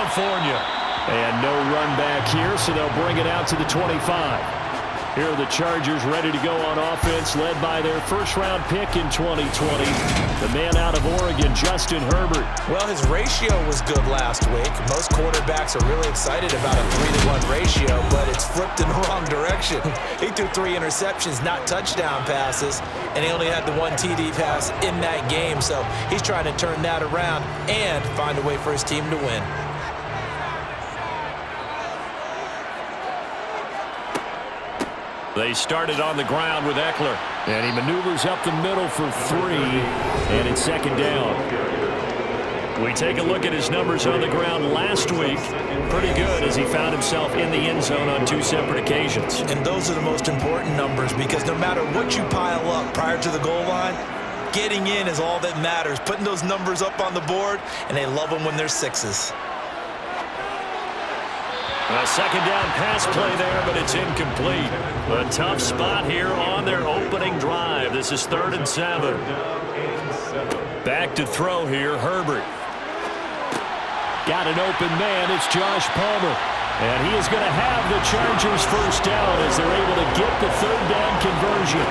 California. And no run back here, so they'll bring it out to the 25. Here are the Chargers ready to go on offense, led by their first-round pick in 2020, the man out of Oregon, Justin Herbert. Well, his ratio was good last week. Most quarterbacks are really excited about a 3-to-1 ratio, but it's flipped in the wrong direction. He threw 3 interceptions, not touchdown passes, and he only had the 1 TD pass in that game, so he's trying to turn that around and find a way for his team to win. They started on the ground with Eckler, and he maneuvers up the middle for 3, and it's second down. We take a look at his numbers on the ground last week. Pretty good as he found himself in the end zone on 2 separate occasions. And those are the most important numbers because no matter what you pile up prior to the goal line, getting in is all that matters. Putting those numbers up on the board, and they love them when they're 6s. A second down pass play there, but it's incomplete. A tough spot here on their opening drive. This is 3rd and 7. Back to throw here, Herbert. Got an open man. It's Josh Palmer. And he is going to have the Chargers first down as they're able to get the 3rd down conversion.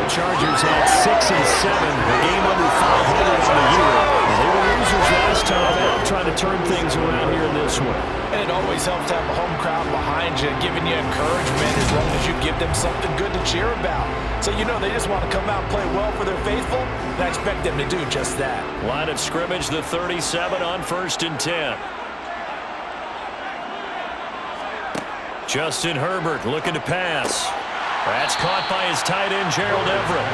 The Chargers had 6 and 7, a game under 500 on the year. And they were losers last time out, trying to turn things around here in this one. And it always helps to have a home crowd behind you, giving you encouragement as long as you give them something good to cheer about. So you know they just want to come out and play well for their faithful, and I expect them to do just that. Line of scrimmage, the 37 on 1st and 10. Justin Herbert looking to pass. That's caught by his tight end, Gerald Everett.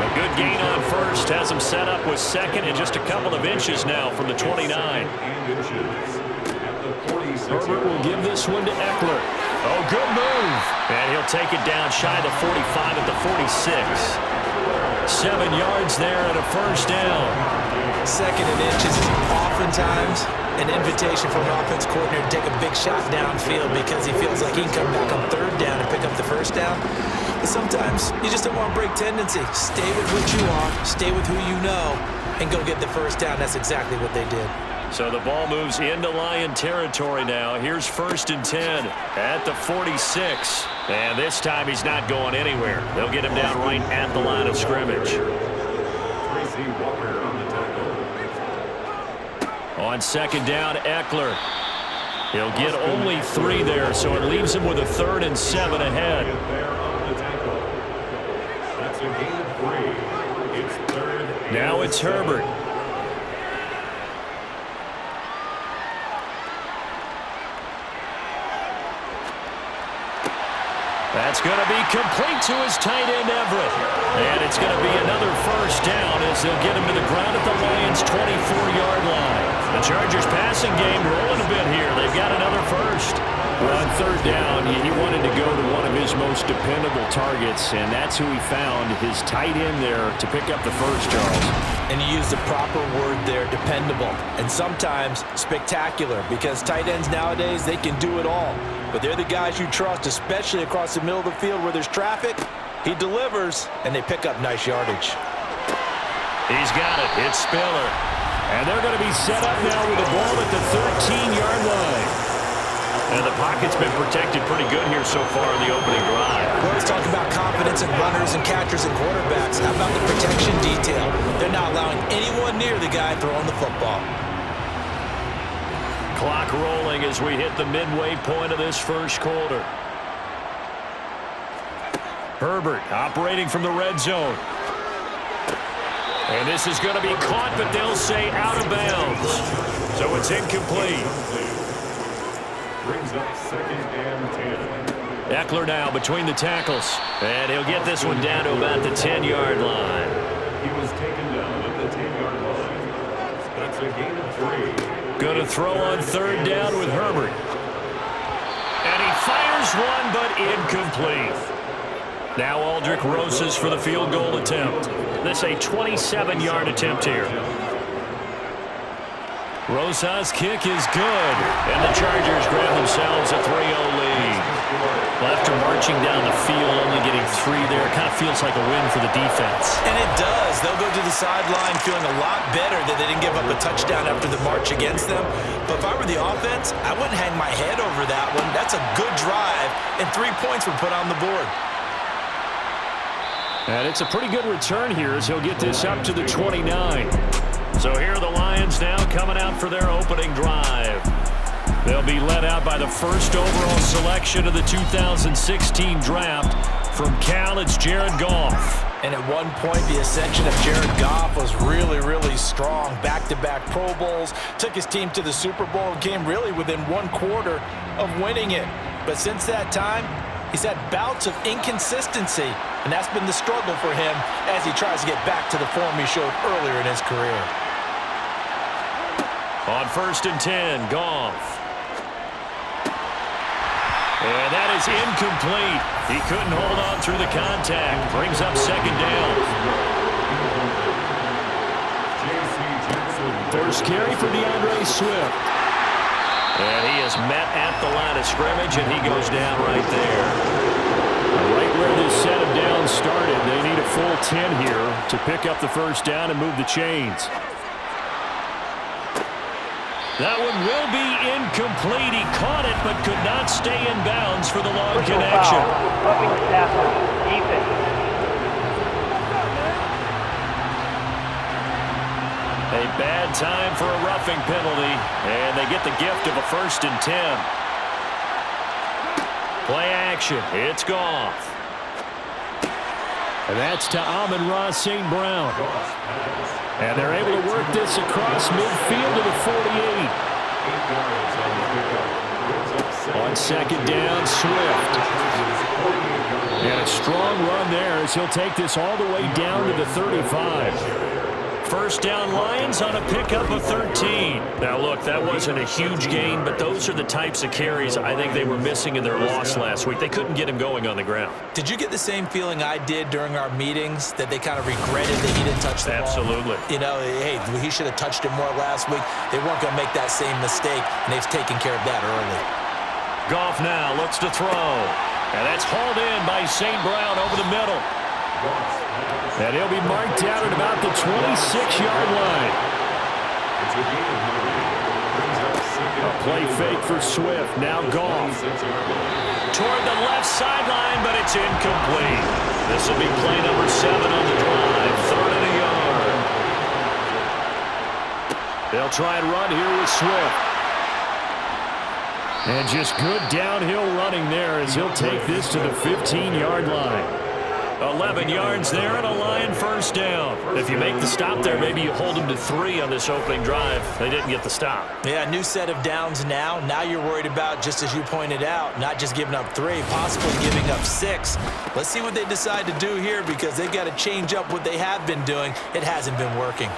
A good gain on 1st, has him set up with 2nd and just a couple of inches now from the 29. Herbert will give this one to Eckler. Oh, good move. And he'll take it down shy of the 45 at the 46. 7 yards there and a first down. 2nd and inches is oftentimes an invitation for an offense coordinator to take a big shot downfield because he feels like he can come back on 3rd down and pick up the first down. But sometimes you just don't want to break tendency. Stay with what you are, stay with who you know, and go get the first down. That's exactly what they did. So the ball moves into Lion territory now. Here's 1st and 10 at the 46. And this time he's not going anywhere. They'll get him down right at the line of scrimmage. On 2nd down, Eckler. He'll get only 3 there, so it leaves him with a 3rd and 7 ahead. Now it's Herbert. That's going to be complete to his tight end, Everett. And it's going to be another first down as they'll get him to the ground at the Lions' 24-yard line. The Chargers passing game rolling a bit here. They've got another first. Well, on 3rd down, he wanted to go to one of his most dependable targets, and that's who he found, his tight end there, to pick up the first, Charles. And you used the proper word there, dependable, and sometimes spectacular, because tight ends nowadays, they can do it all. But they're the guys you trust, especially across the middle of the field where there's traffic. He delivers, and they pick up nice yardage. He's got it. It's Spiller. And they're going to be set up now with the ball at the 13-yard line. And the pocket's been protected pretty good here so far in the opening drive. We always talk about confidence in runners and catchers and quarterbacks. How about the protection detail? They're not allowing anyone near the guy throwing the football. Clock rolling as we hit the midway point of this first quarter. Herbert operating from the red zone. And this is going to be caught, but they'll say out of bounds. So it's incomplete. Brings up 2nd and 10. Eckler now between the tackles. And he'll get this one down to about the 10-yard line. He was taken down at the 10-yard line. That's a gain of 3. Going to throw on 3rd down with Herbert. And he fires one, but incomplete. Now Aldrick Rosas for the field goal attempt. This a 27-yard attempt here. Rosas' kick is good, and the Chargers grab themselves a 3-0 lead. Well, after marching down the field, only getting 3 there, it kind of feels like a win for the defense. And it does. They'll go to the sideline feeling a lot better that they didn't give up a touchdown after the march against them. But if I were the offense, I wouldn't hang my head over that one. That's a good drive, and 3 points were put on the board. And it's a pretty good return here as he'll get this up to the 29. So here are the Lions now coming out for their opening drive. They'll be led out by the first overall selection of the 2016 draft. From Cal, it's Jared Goff. And at one point, the ascension of Jared Goff was really, really strong. Back-to-back Pro Bowls, took his team to the Super Bowl, and came really within 1 quarter of winning it. But since that time, he's had bouts of inconsistency, and that's been the struggle for him as he tries to get back to the form he showed earlier in his career. On 1st and 10, Goff. And that is incomplete. He couldn't hold on through the contact. Brings up 2nd down. First carry for DeAndre Swift. And he is met at the line of scrimmage, and he goes down right there. Right where this set of downs started, they need a full 10 here to pick up the first down and move the chains. That one will be incomplete. He caught it but could not stay in bounds for the long connection. Roughing the passer, defense. A bad time for a roughing penalty, and they get the gift of a 1st and 10. Play action. It's Goff. And that's to Amon-Ra St. Brown. And they're able to work this across midfield to the 48. On 2nd down, Swift. And a strong run there as he'll take this all the way down to the 35. First down, Lions on a pickup of 13. Now, look, that wasn't a huge gain, but those are the types of carries I think they were missing in their loss last week. They couldn't get him going on the ground. Did you get the same feeling I did during our meetings, that they kind of regretted that he didn't touch the ball? Absolutely. You know, hey, he should have touched it more last week. They weren't going to make that same mistake, and they've taken care of that early. Goff now looks to throw. And that's hauled in by St. Brown over the middle. And he'll be marked down at about the 26-yard line. A play fake for Swift. Now Goff. Toward the left sideline, but it's incomplete. This will be play number 7 on the drive. 3rd and a yard. They'll try and run here with Swift. And just good downhill running there as he'll take this to the 15-yard line. 11 yards there and a Lion first down. If you make the stop there, maybe you hold them to 3 on this opening drive. They didn't get the stop. Yeah, new set of downs now. Now you're worried about, just as you pointed out, not just giving up 3, possibly giving up 6. Let's see what they decide to do here, because they've got to change up what they have been doing. It hasn't been working.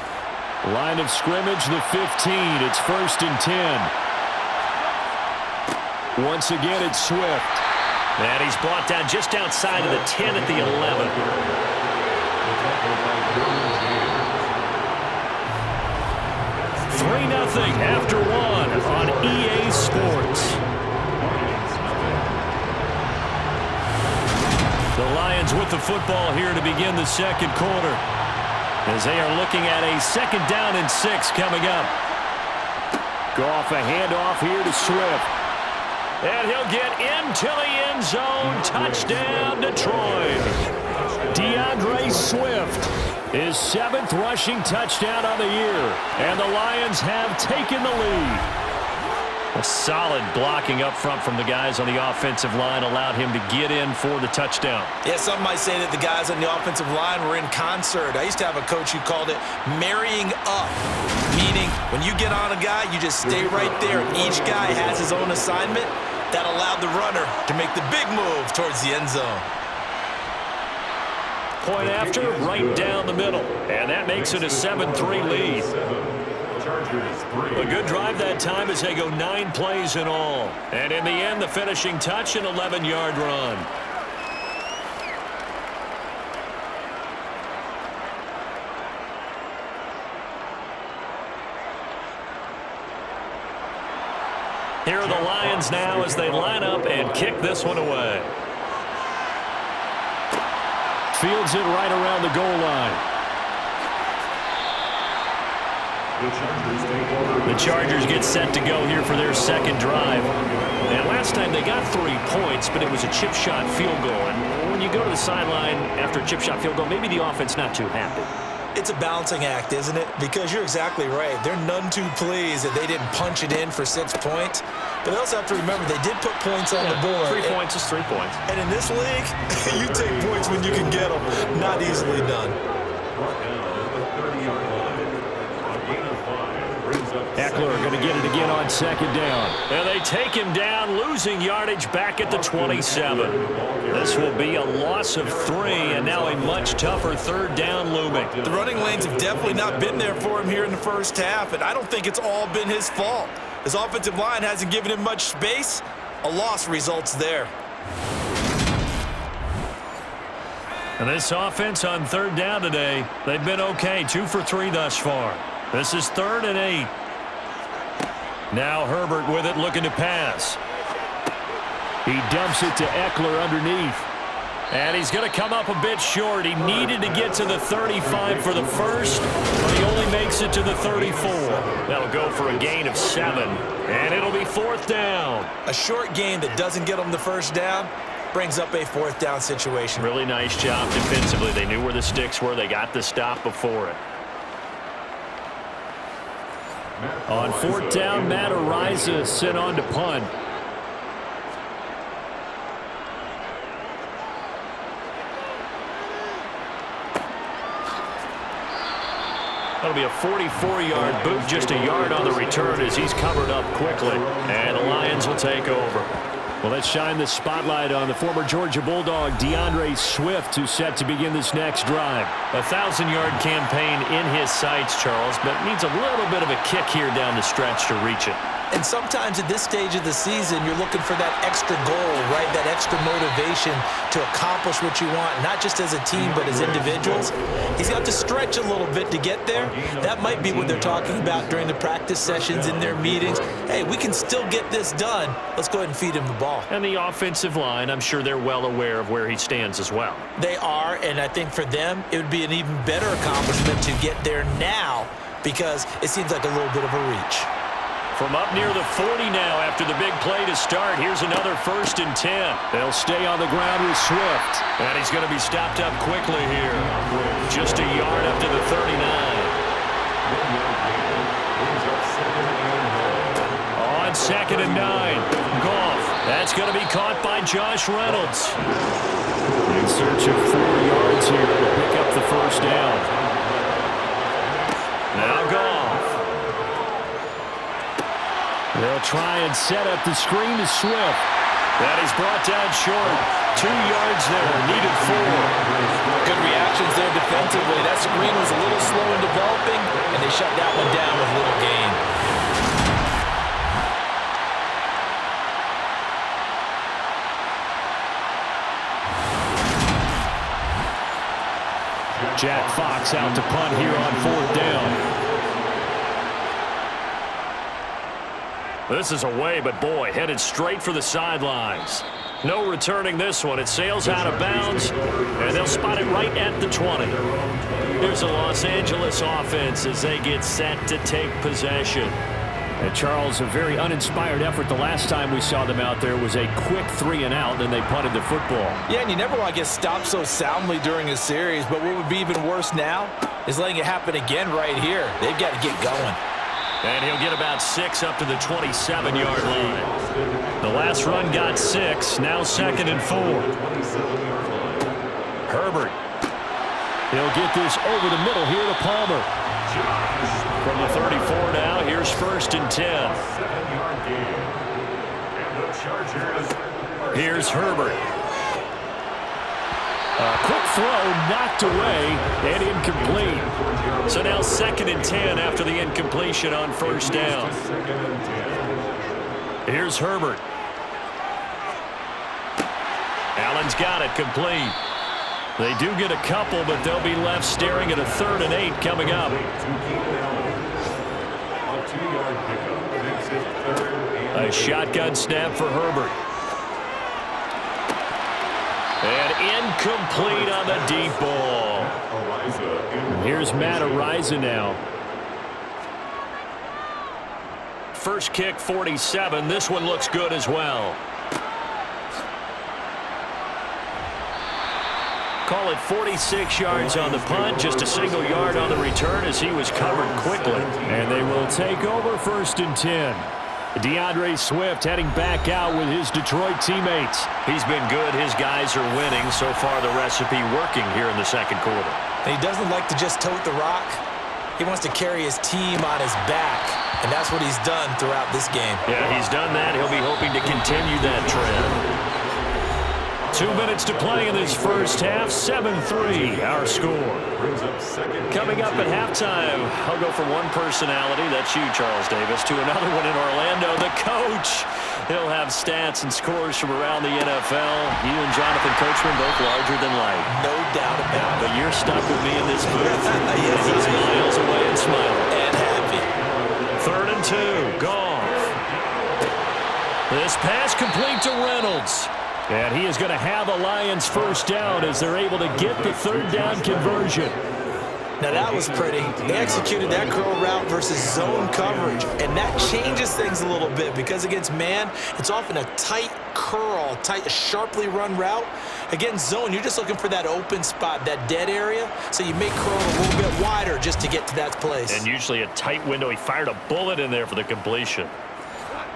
Line of scrimmage, the 15. It's 1st and 10. Once again, it's Swift. And he's brought down just outside of the 10 at the 11. 3-0 after 1 on EA Sports. The Lions with the football here to begin the 2nd quarter, as they are looking at a 2nd down and 6 coming up. Goff a handoff here to Swift. And he'll get into the end zone. Touchdown, Detroit. DeAndre Swift, his 7th rushing touchdown on the year. And the Lions have taken the lead. A solid blocking up front from the guys on the offensive line allowed him to get in for the touchdown. Yeah, some might say that the guys on the offensive line were in concert. I used to have a coach who called it marrying up, meaning when you get on a guy, you just stay right there. Each guy has his own assignment. That allowed the runner to make the big move towards the end zone. Point after, right down the middle. And that makes it a 7-3 lead. A good drive that time as they go 9 plays in all. And in the end, the finishing touch, an 11-yard run. Here are the Lions now as they line up and kick this one away. Fields it right around the goal line. The Chargers get set to go here for their second drive. And last time they got 3 points, but it was a chip shot field goal. And when you go to the sideline after a chip shot field goal, maybe the offense not too happy. It's a balancing act, isn't it? Because you're exactly right. They're none too pleased that they didn't punch it in for 6 points. But they also have to remember they did put points on the board. 3 points is 3 points. And in this league, you take points when you can get them. Not easily done. Eckler going to get it again on second down. And they take him down, losing yardage back at the 27. This will be a loss of 3, and now a much tougher third down looming. The running lanes have definitely not been there for him here in the first half, and I don't think it's all been his fault. His offensive line hasn't given him much space. A loss results there. And this offense on third down today, they've been okay, 2 for 3 thus far. This is 3rd and 8. Now Herbert with it, looking to pass. He dumps it to Eckler underneath. And he's going to come up a bit short. He needed to get to the 35 for the first, but he only makes it to the 34. That'll go for a gain of 7, and it'll be 4th down. A short gain that doesn't get him the first down brings up a 4th down situation. Really nice job defensively. They knew where the sticks were. They got the stop before it. On 4th down, Matt Ariza sent on to punt. That'll be a 44-yard boot, just a yard on the return as he's covered up quickly. And the Lions will take over. Well, let's shine the spotlight on the former Georgia Bulldog, DeAndre Swift, who's set to begin this next drive. A 1,000-yard campaign in his sights, Charles, but needs a little bit of a kick here down the stretch to reach it. And sometimes at this stage of the season, you're looking for that extra goal, right? That extra motivation to accomplish what you want, not just as a team, but as individuals. He's got to stretch a little bit to get there. That might be what they're talking about during the practice sessions, in their meetings. Hey, we can still get this done. Let's go ahead and feed him the ball. And the offensive line, I'm sure they're well aware of where he stands as well. They are, and I think for them, it would be an even better accomplishment to get there now because it seems like a little bit of a reach. From up near the 40 now after the big play to start. Here's another 1st and 10. They'll stay on the ground with Swift. And he's going to be stopped up quickly here. Just a yard up to the 39. On 2nd and 9. Goff. That's going to be caught by Josh Reynolds. In search of 4 yards here to pick up the first down. Now Goff. They'll try and set up the screen to Swift. That is brought down short. 2 yards there, needed 4. Good reactions there defensively. That screen was a little slow in developing, and they shut that one down with little gain. Jack Fox out to punt here on 4th down. This is away, but boy, headed straight for the sidelines. No returning this one. It sails out of bounds, and they'll spot it right at the 20. Here's a Los Angeles offense as they get set to take possession. And Charles, a very uninspired effort. The last time we saw them out there was a quick 3 and out, and they punted the football. Yeah, and you never want to get stopped so soundly during a series, but what would be even worse now is letting it happen again right here. They've got to get going. And he'll get about 6 up to the 27-yard line. The last run got 6, now 2nd and 4. Herbert. He'll get this over the middle here to Palmer. From the 34 now, here's 1st and 10. Here's Herbert. A quick throw knocked away and incomplete. So now 2nd and 10 after the incompletion on 1st down. Here's Herbert. Allen's got it complete. They do get a couple, but they'll be left staring at a 3rd and 8 coming up. 2-yard pickup. Makes it 3rd and A shotgun snap for Herbert. And incomplete on the deep ball. Here's Matt Ariza now. First kick, 47. This one looks good as well. Call it 46 yards on the punt, just a single yard on the return as he was covered quickly. And they will take over 1st and 10. DeAndre Swift heading back out with his Detroit teammates. He's been good. His guys are winning. So far, the recipe working here in the second quarter. And he doesn't like to just tote the rock. He wants to carry his team on his back, and that's what he's done throughout this game. Yeah, he's done that. He'll be hoping to continue that trend. 2 minutes to play in this first half. 7-3, our score. Coming up at halftime, I'll go from one personality, that's you, Charles Davis, to another one in Orlando, the coach. He'll have stats and scores from around the NFL. You and Jonathan Coachman both larger than life. No doubt about it. But you're stuck with me in this booth. Yes, He's miles away and smiling. And happy. 3rd and 2, Goff. This pass complete to Reynolds. And he is going to have a Lions first down as they're able to get the 3rd down conversion. Now that was pretty. They executed that curl route versus zone coverage, and that changes things a little bit because against man, it's often a tight curl, tight, sharply run route. Against zone, you're just looking for that open spot, that dead area, so you make curl a little bit wider just to get to that place. And usually a tight window. He fired a bullet in there for the completion.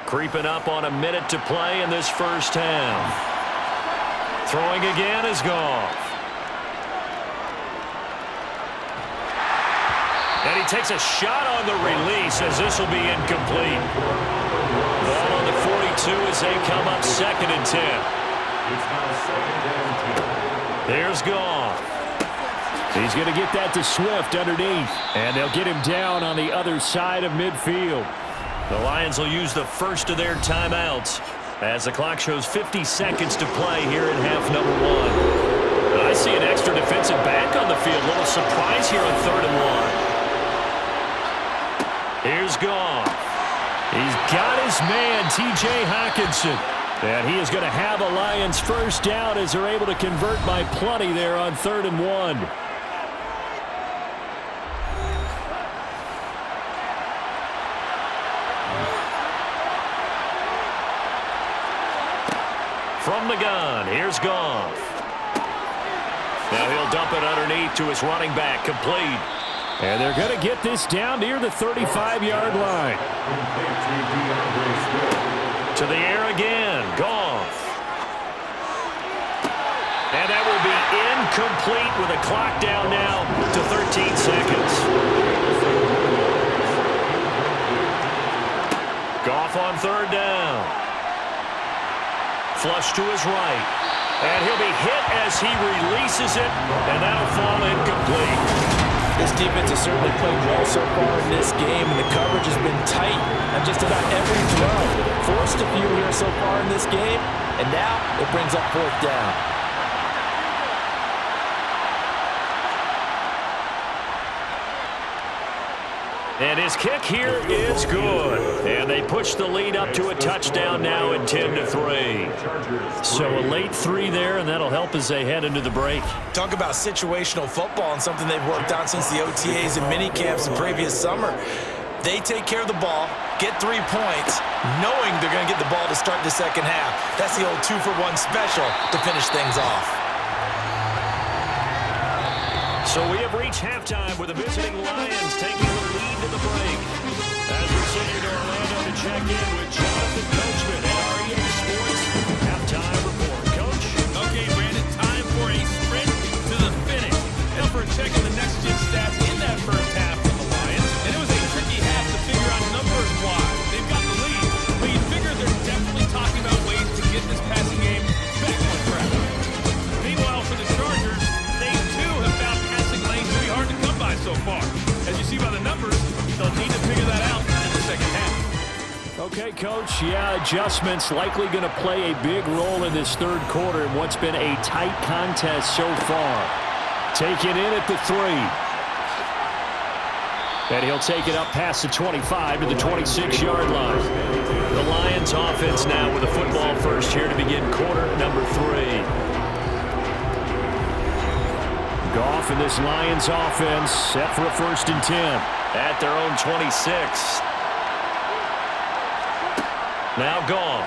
Creeping up on a minute to play in this first half. Throwing again is Goff. And he takes a shot on the release as this will be incomplete. Ball on the 42 as they come up 2nd and 10. It's now 2nd and 10. There's Goff. He's going to get that to Swift underneath. And they'll get him down on the other side of midfield. The Lions will use the first of their timeouts as the clock shows 50 seconds to play here in half number 1. I see an extra defensive back on the field. Little surprise here on 3rd and 1. Here's Goff. He's got his man, T.J. Hockenson. And he is going to have a Lions first down as they're able to convert by plenty there on 3rd and 1. From the gun, here's Goff. Now he'll dump it underneath to his running back, complete. And they're going to get this down near the 35-yard line. To the air again, Goff. And that will be incomplete with a clock down now to 13 seconds. Goff on 3rd down. Flush to his right. And he'll be hit as he releases it, and that'll fall incomplete. This defense has certainly played well so far in this game, and the coverage has been tight on just about every throw. Forced a few here so far in this game, and now it brings up 4th down. And his kick here is good. And they push the lead up to a touchdown now at 10-3. So a late 3 there, and that'll help as they head into the break. Talk about situational football and something they've worked on since the OTAs and mini camps the previous summer. They take care of the ball, get 3 points, knowing they're going to get the ball to start the second half. That's the old 2-for-1 special to finish things off. So we have reached halftime with the visiting Lions taking the lead to the break. As we send you to Orlando to check in with Jonathan Coachman at REA Sports halftime report. Coach? Okay, Brandon, time for a sprint to the finish. Elford checking the next-gen stats in that first half for the Lions, and it was a tricky half to figure out numbers-wise. They've got the lead, but you figure they're definitely talking about ways to get this passing game back on track. Meanwhile, for the Chargers, they too have found passing lanes really hard to come by so far. As you see by the numbers, they'll need to figure that out in the second half. Okay, Coach, yeah, adjustments likely going to play a big role in this third quarter in what's been a tight contest so far. Taken in at the 3. And he'll take it up past the 25 to the 26-yard line. The Lions offense now with a football first here to begin quarter number 3. Goff and this Lions offense set for a 1st and 10. At their own 26. Now Goff.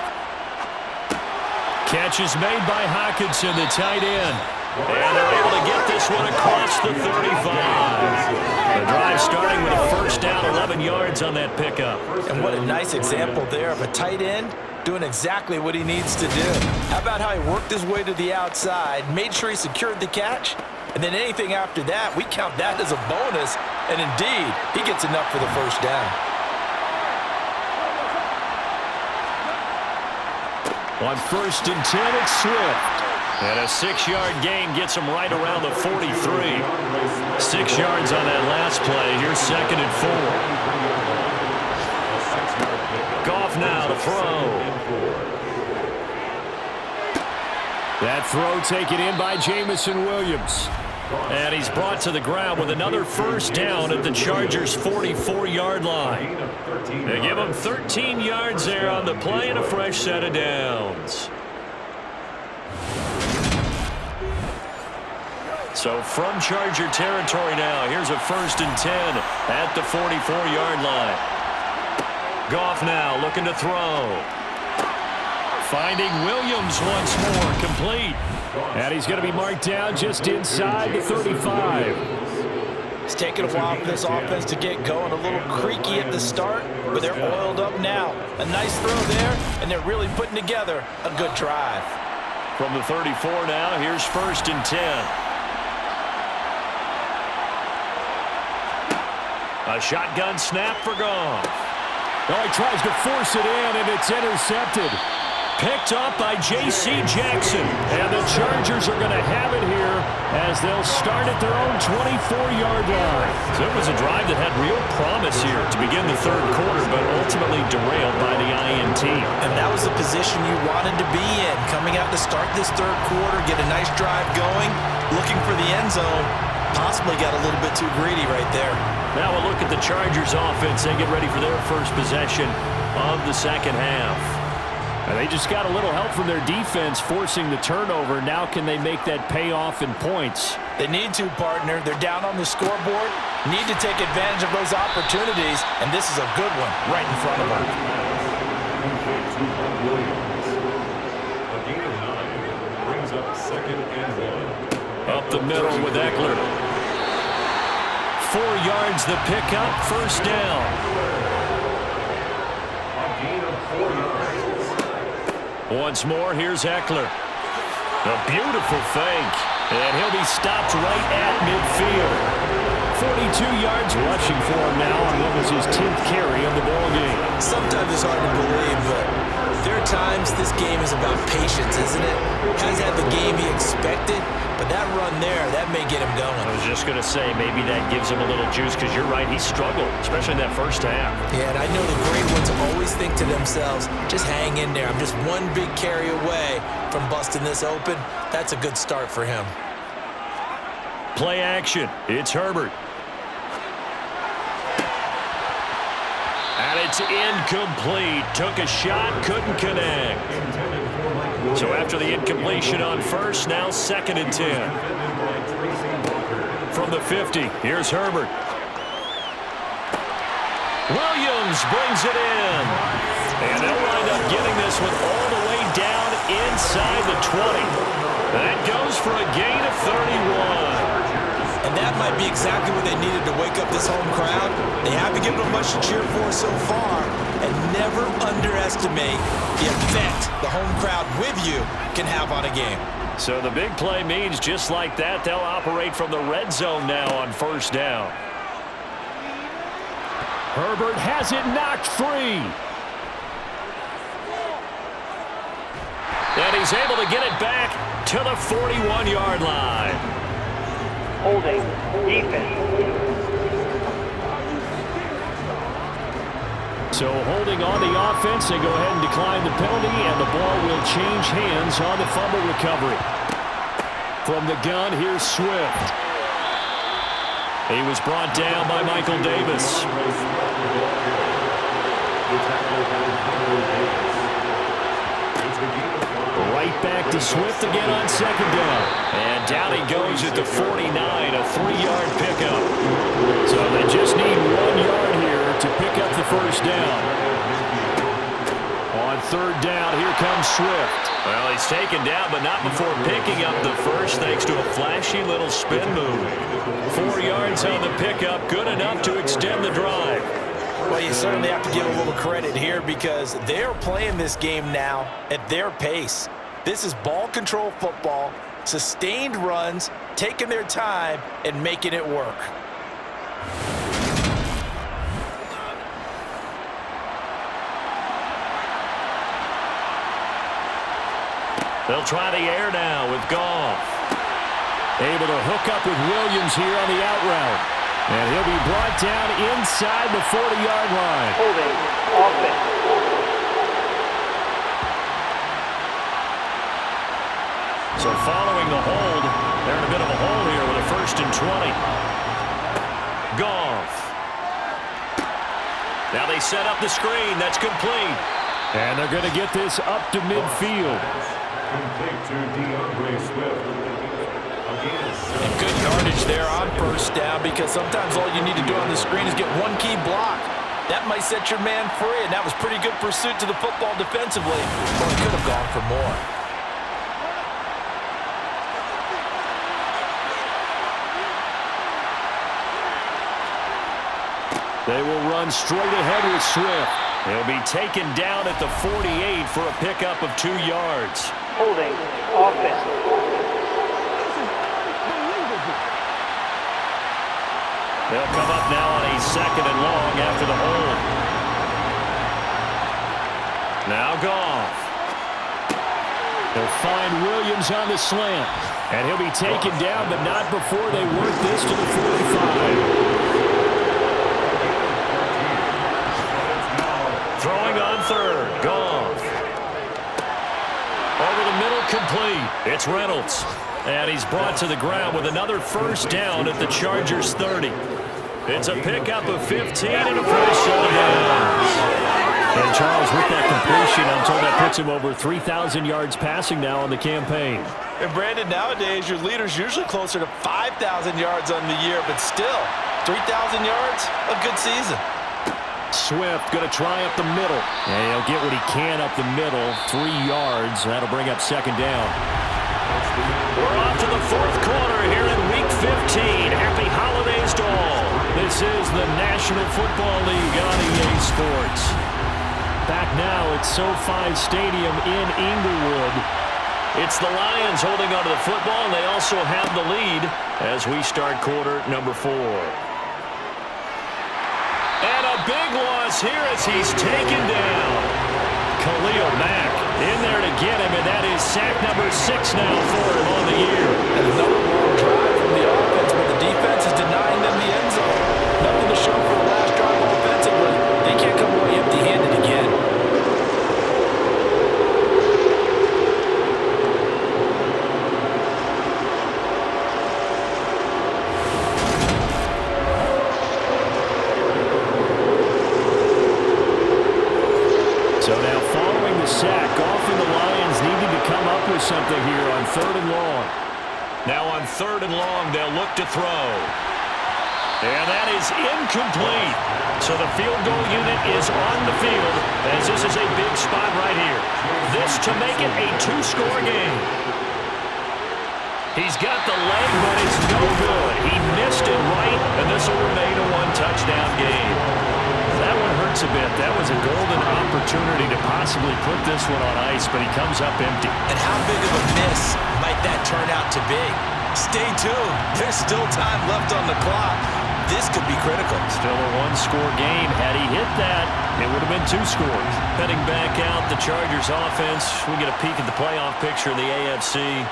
Catch is made by Hockenson, the tight end. And they're able to get this one across the 35. The drive starting with a 1st down, 11 yards on that pickup. And what a nice example there of a tight end doing exactly what he needs to do. How about how he worked his way to the outside, made sure he secured the catch, and then anything after that, we count that as a bonus. And indeed, he gets enough for the 1st down. On 1st and 10, it's Swift. And a 6-yard gain gets him right around the 43. 6 yards on that last play. Here's 2nd and 4. Goff now to throw. That throw taken in by Jamison Williams. And he's brought to the ground with another 1st down at the Chargers' 44-yard line. They give him 13 yards there on the play and a fresh set of downs. So from Charger territory now, here's a 1st and 10 at the 44-yard line. Goff now looking to throw. Finding Williams once more, complete. And he's going to be marked down just inside the 35. It's taken a while for this offense to get going. A little creaky at the start, but they're oiled up now. A nice throw there, and they're really putting together a good drive. From the 34 now, here's 1st and 10. A shotgun snap for Goff. Oh, he tries to force it in, and it's intercepted. Picked up by J.C. Jackson. And the Chargers are going to have it here as they'll start at their own 24-yard line. So it was a drive that had real promise here to begin the 3rd quarter, but ultimately derailed by the INT. And that was the position you wanted to be in. Coming out to start this 3rd quarter, get a nice drive going, looking for the end zone. Possibly got a little bit too greedy right there. Now a look at the Chargers offense. They get ready for their first possession of the 2nd half. And they just got a little help from their defense forcing the turnover. Now can they make that pay off in points? They need to, partner. They're down on the scoreboard. Need to take advantage of those opportunities, and this is a good one right in front of them. A gain of 9 brings up 2nd and 1. Up the middle with Eckler. 4 yards the pickup, 1st down. A gain of 4 yards. Once more, here's Eckler. A beautiful fake. And he'll be stopped right at midfield. 42 yards rushing for him now on what was his 10th carry of the ball game. Sometimes it's hard to believe, but there are times this game is about patience, isn't it? Hasn't had the game he expected, but that run there, that may get him going. I was just going to say, maybe that gives him a little juice, because you're right, he struggled, especially in that 1st half. Yeah, and I know the great ones always think to themselves, just hang in there. I'm just one big carry away from busting this open. That's a good start for him. Play action. It's Herbert. And it's incomplete. Took a shot, couldn't connect. So after the incompletion on 1st, now 2nd and 10. From the 50, here's Herbert. Williams brings it in. And they'll wind up getting this one all the way down inside the 20. That goes for a gain of 31. And that might be exactly what they needed to wake up this home crowd. They haven't given them much to cheer for so far. And never underestimate the effect the home crowd with you can have on a game. So the big play means just like that, they'll operate from the red zone now on 1st down. Herbert has it knocked free. And he's able to get it back to the 41-yard line. Holding. Defense. So holding on the offense, they go ahead and decline the penalty, and the ball will change hands on the fumble recovery. From the gun, here's Swift. He was brought down by Michael Davis. Right back to Swift again on second down. And down he goes at the 49, a 3-yard pickup. So they just need 1 yard here to pick up the first down. On third down, here comes Swift. Well, he's taken down, but not before picking up the first, thanks to a flashy little spin move. 4 yards on the pickup, good enough to extend the drive. Well, you certainly have to give a little credit here because they're playing this game now at their pace. This is ball control football, sustained runs, taking their time, and making it work. They'll try the air now with Goff. Able to hook up with Williams here on the out route. And he'll be brought down inside the 40-yard line. Holding offense. So following the hold, they're in a bit of a hole here with a 1st and 20. Goff. Now they set up the screen. That's complete. And they're going to get this up to midfield. Complete to DeAndre Swift. And good yardage there on first down because sometimes all you need to do on the screen is get one key block. That might set your man free, and that was pretty good pursuit to the football defensively. Well, he could have gone for more. They will run straight ahead with Swift. He'll be taken down at the 48 for a pickup of 2 yards. Holding offense. They'll come up now on a 2nd and long after the hold. Now Goff. He'll find Williams on the slant. And he'll be taken down, but not before they work this to the 45. Throwing on third. Goff. Over the middle, complete. It's Reynolds. And he's brought to the ground with another first down at the Chargers' 30. It's a pickup of 15 and a first down. And Charles, with that completion, I'm told that puts him over 3,000 yards passing now on the campaign. And Brandon, nowadays your leader's usually closer to 5,000 yards on the year, but still, 3,000 yards, a good season. Swift going to try up the middle. And he'll get what he can up the middle, 3 yards. That'll bring up second down. We're off to the 4th quarter here in Week 15. Happy holidays to all. This is the National Football League on EA Sports. Back now at SoFi Stadium in Inglewood. It's the Lions holding onto the football, and they also have the lead as we start quarter number 4. And a big loss here as he's taken down. Khalil Mack in there to get him, and that is sack number 6 now for him on the year. And another long drive from the offense, but the defense is denying them the end zone. Nothing to show for the last drive offensively. They can't come away empty-handed again. So now following the sack, Goff and the Lions needed to come up with something here on 3rd and long. Now on 3rd and long, they'll look to throw. And that is incomplete. So the field goal unit is on the field as this is a big spot right here. This to make it a 2-score game. He's got the leg, but it's no good. He missed it right, and this will remain a 1-touchdown game. That one hurts a bit. That was a golden opportunity to possibly put this one on ice, but he comes up empty. And how big of a miss might that turn out to be? Stay tuned. There's still time left on the clock. This could be critical. Still a 1-score game. Had he hit that, it would have been 2 scores. Heading back out, the Chargers offense. We get a peek at the playoff picture in the AFC.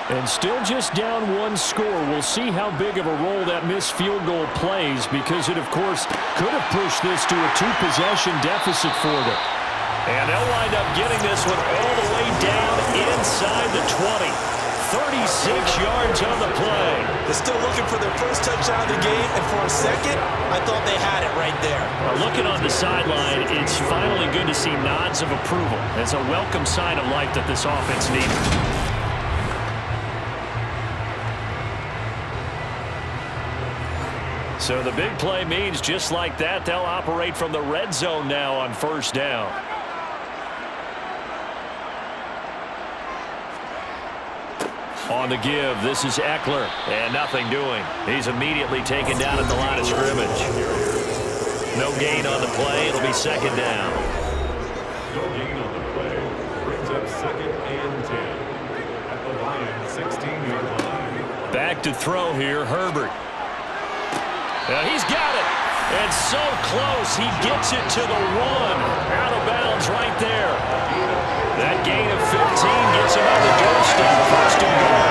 And still just down 1 score. We'll see how big of a role that missed field goal plays because it, of course, could have pushed this to a 2-possession deficit for them. And they'll wind up getting this one all the way down inside the 20. 36 yards on the play. They're still looking for their first touchdown of the game, and for a second, I thought they had it right there. Looking on the sideline, it's finally good to see nods of approval. It's a welcome sign of life that this offense needed. So the big play means just like that, they'll operate from the red zone now on first down. On the give, this is Eckler, and nothing doing. He's immediately taken down at the line of scrimmage. No gain on the play. It'll be second down. No gain on the play. Brings up 2nd and 10 at the Lions' 16-yard line. Back to throw here, Herbert. Now he's got it. And so close, he gets it to the 1. Out of bounds right there. That gain of 15 gets him on the doorstep. First and goal.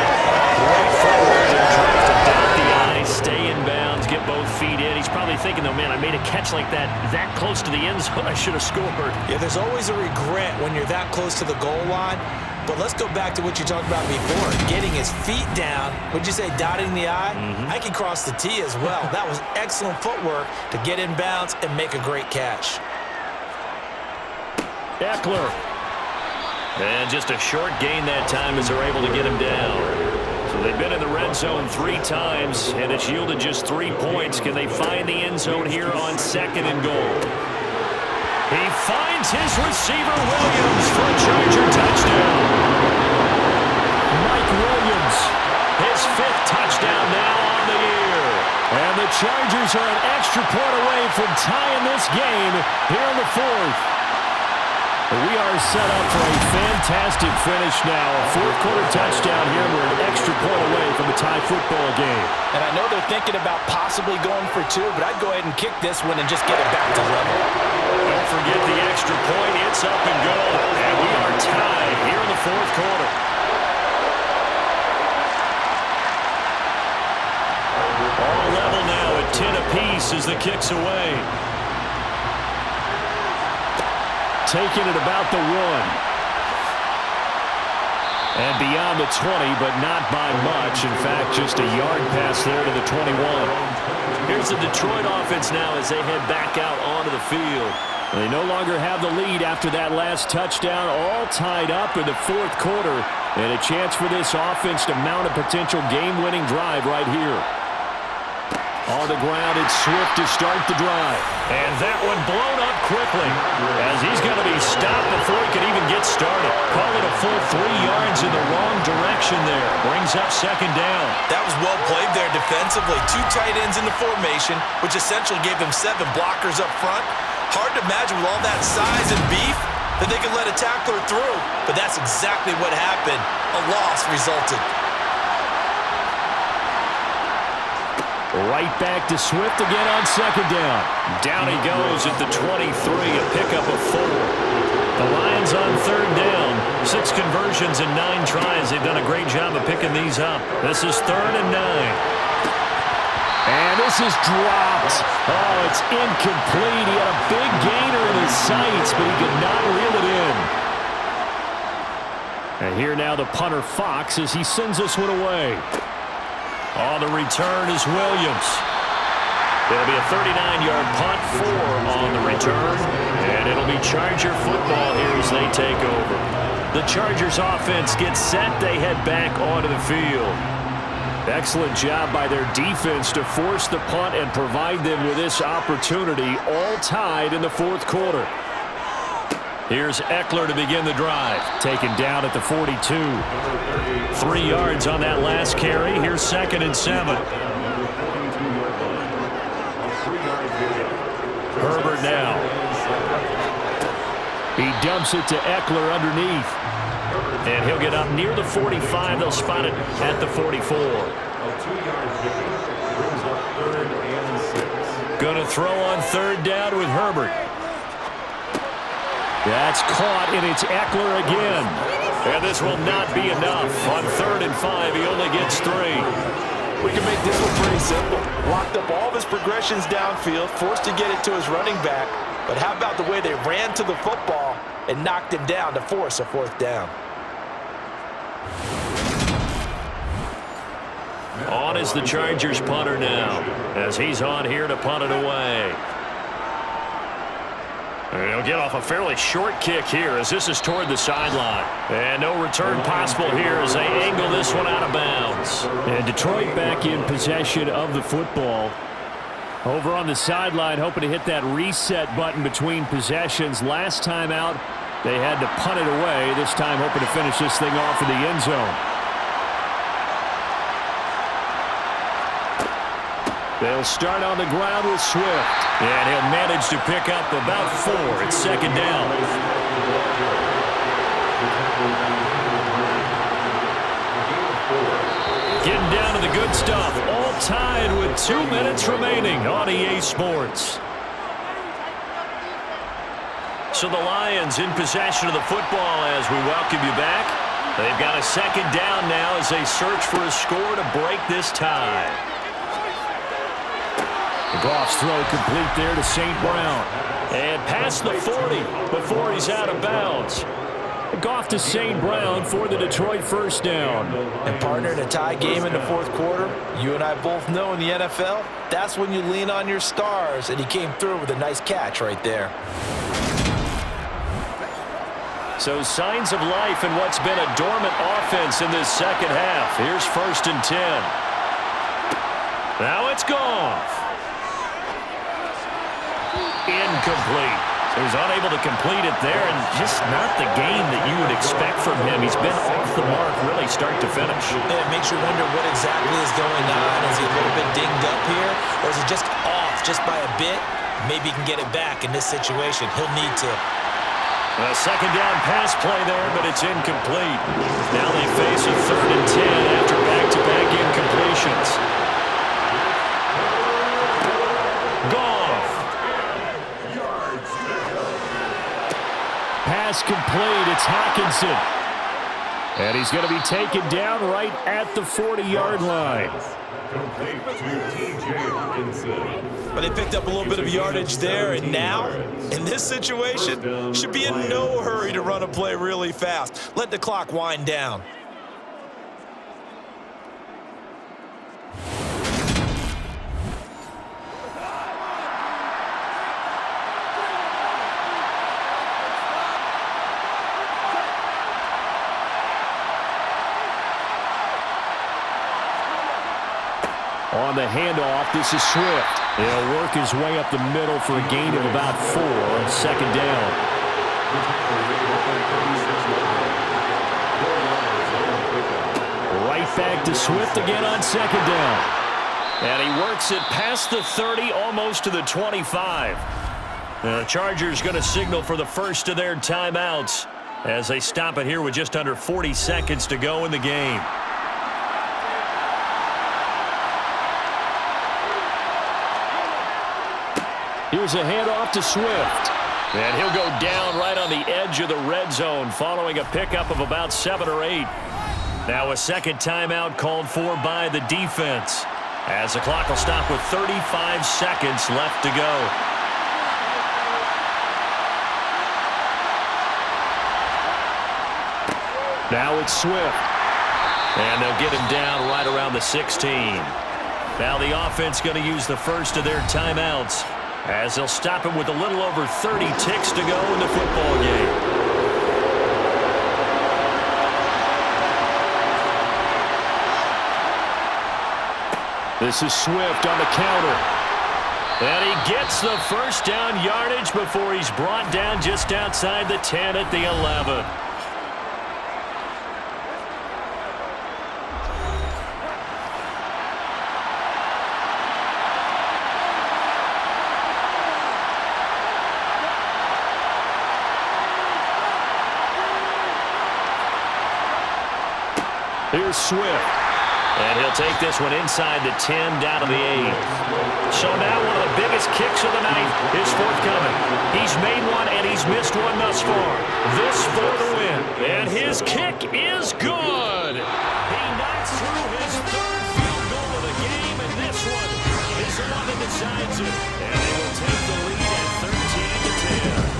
Right forward. They're trying to dot the I, stay in bounds, get both feet in. He's probably thinking, though, man, I made a catch like that close to the end zone. I should have scored. Yeah, there's always a regret when you're that close to the goal line. But let's go back to what you talked about before. Getting his feet down. Would you say dotting the I? I can cross the T as well. That was excellent footwork to get in bounds and make a great catch. Eckler. And just a short gain that time as they're able to get him down. So they've been in the red zone 3 times, and it's yielded just 3 points. Can they find the end zone here on 2nd and goal? He finds his receiver, Williams, for a Charger touchdown. Mike Williams, his 5th touchdown now on the year. And the Chargers are an extra point away from tying this game here in the 4th. We are set up for a fantastic finish now. A 4th-quarter touchdown here. We're an extra point away from a tie football game. And I know they're thinking about possibly going for 2, but I'd go ahead and kick this one and just get it back to level. Don't forget the extra point. It's up and go. And we are tied here in the 4th quarter. All level now at 10 apiece as the kick's away. Taking it about the 1. And beyond the 20, but not by much. In fact, just a yard pass there to the 21. Here's the Detroit offense now as they head back out onto the field. They no longer have the lead after that last touchdown, all tied up in the 4th quarter. And a chance for this offense to mount a potential game-winning drive right here. On the ground, it's Swift to start the drive. And that one blown up quickly as he's going to be stopped before he can even get started. Call it a full 3 yards in the wrong direction there. Brings up 2nd down. That was well played there defensively. 2 tight ends in the formation, which essentially gave them 7 blockers up front. Hard to imagine with all that size and beef that they could let a tackler through. But that's exactly what happened. A loss resulted. Right back to Swift again on 2nd down. Down he goes at the 23, a pickup of 4. The Lions on 3rd down. 6 conversions and 9 tries. They've done a great job of picking these up. This is 3rd and 9. And this is dropped. Oh, it's incomplete. He had a big gainer in his sights, but he could not reel it in. And here now the punter Fox as he sends this one away. On the return is Williams. It'll be a 39-yard punt, 4 on the return. And it'll be Charger football here as they take over. The Chargers offense gets set. They head back onto the field. Excellent job by their defense to force the punt and provide them with this opportunity, all tied in the 4th quarter. Here's Eckler to begin the drive. Taken down at the 42. 3 yards on that last carry. Here's 2nd and 7. Herbert now. He dumps it to Eckler underneath. And he'll get up near the 45. They'll spot it at the 44. Gonna throw on 3rd down with Herbert. That's caught, and it's Eckler again. And this will not be enough. On 3rd and 5, he only gets 3. We can make this one pretty simple. Locked up all of his progressions downfield, forced to get it to his running back. But how about the way they ran to the football and knocked him down to force a 4th down? On is the Chargers punter now, as he's on here to punt it away. And he'll get off a fairly short kick here as this is toward the sideline. And no return possible here as they angle this one out of bounds. And Detroit back in possession of the football. Over on the sideline, hoping to hit that reset button between possessions. Last time out, they had to punt it away. This time hoping to finish this thing off in the end zone. They'll start on the ground with Swift. And he'll manage to pick up about 4. It's second down. Getting down to the good stuff. All tied with 2 minutes remaining on EA Sports. So the Lions in possession of the football as we welcome you back. They've got a second down now as they search for a score to break this tie. Goff's throw complete there to St. Brown. And past the 40 before he's out of bounds. Goff to St. Brown for the Detroit first down. And partner, in a tie game in the fourth quarter, you and I both know in the NFL, that's when you lean on your stars, and he came through with a nice catch right there. So signs of life in what's been a dormant offense in this second half. Here's 1st and 10. Now it's Goff. Incomplete. So he's unable to complete it there, and just not the game that you would expect from him. He's been off the mark really start to finish. Yeah, it makes you wonder what exactly is going on. Is he a little bit dinged up here, or is he just off just by a bit? Maybe he can get it back in this situation. He'll need to. A second down pass play there, but it's incomplete. Now they face a 3rd and 10 after back-to-back incompletions. Goff. Pass complete. It's Hockenson. And he's going to be taken down right at the 40-yard line. Complete to T.J. Hockenson. But they picked up a little bit of yardage there, and now, in this situation, should be in no hurry to run a play really fast. Let the clock wind down. On the handoff, this is Swift. He'll work his way up the middle for a gain of about 4 on second down. Right back to Swift again on second down. And he works it past the 30, almost to the 25. The Chargers going to signal for the first of their timeouts as they stop it here with just under 40 seconds to go in the game. Here's a handoff to Swift. And he'll go down right on the edge of the red zone following a pickup of about 7 or 8. Now a second timeout called for by the defense as the clock will stop with 35 seconds left to go. Now it's Swift. And they'll get him down right around the 16. Now the offense going to use the first of their timeouts as they'll stop him with a little over 30 ticks to go in the football game. This is Swift on the counter. And he gets the first down yardage before he's brought down just outside the 10 at the 11. Here's Swift. And he'll take this one inside the 10 down to the 8. So now one of the biggest kicks of the night is forthcoming. He's made one and he's missed one thus far. This for the win. And his kick is good. He knocks through his 3rd field goal of the game, and this one is the one that decides it. And they will take the lead at 13-10.